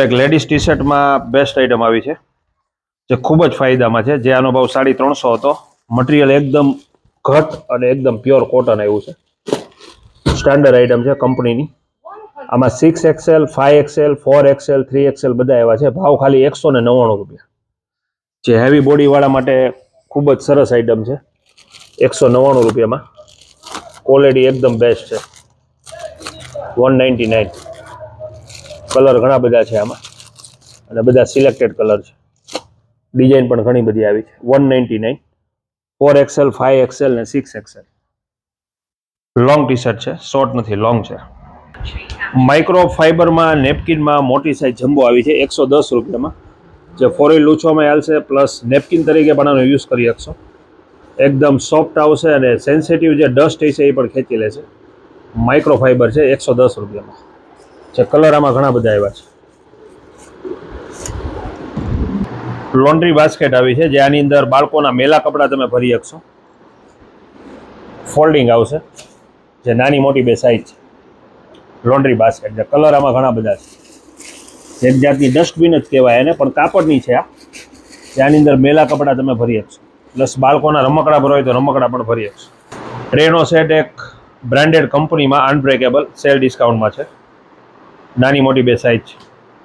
એક ladies T શર્ટમાં best item આવી છે જે ખૂબ જ ફાયદામાં છે, જે આનો ભાવ 350 હતો. મટીરિયલ એકદમ ઘટ અને એકદમ પ્યોર કોટન આવ્યું છે. સ્ટાન્ડર્ડ આઇટમ છે કંપનીની. આમાં 6XL, 5XL, 4XL, 3XL બધા એવા છે. ભાવ ખાલી 199 રૂપિયા. જે હેવી બોડીવાળા માટે ખૂબ જ સરસ આઇટમ છે. 199 રૂપિયામાં ક્વોલિટી એકદમ બેસ્ટ છે. 199. કલર ઘણા બધા છે આમાં અને બધા સિલેક્ટેડ કલર છે. ડિઝાઇન પણ ઘણી બધી આવી છે. 199. 4XL, 5XL ને 6XL. લોંગ ટી શર્ટ છે, શોર્ટ નથી, લોંગ છે. માઇક્રો ફાઈબરમાં નેપકિનમાં મોટી સાઇઝ જમ્બો આવી છે 110 રૂપિયામાં. જે ફોરેલ લૂછવામાં આવશે પ્લસ નેપકિન તરીકે પણ આનો યુઝ કરી શકશો. એકદમ સોફ્ટ આવશે અને સેન્સિટિવ જે ડસ્ટ હશે એ પણ ખેંચી લેશે. માઇક્રો ફાઈબર છે 110 રૂપિયામાં. જે કલર આમાં ઘણા બધા આવ્યા છે. લોન્ડ્રી બાસ્કેટ આવી છે જે આની અંદર બાળકોના મેલા કપડાં તમે ભરી શકશો. ફોલ્ડિંગ આવશે, જે નાની મોટી બે સાઇઝ છે. લોન્ડ્રી બાસ્કેટ, જે કલર આમાં ઘણા બધા છે. એક જાતની ડસ્ટબિન જ કહેવાય એને, પણ કાપડની છે આ. આની અંદર મેલા કપડાં તમે ભરી શકશો. પ્લસ બાળકોના રમકડા ભરવા હોય તો રમકડા પણ ભરી શકશો. ટ્રેનો સેટ એક બ્રાન્ડેડ કંપનીમાં અનબ્રેકેબલ સેલ ડિસ્કાઉન્ટમાં છે. નાની મોટી બે સાઇઝ છે.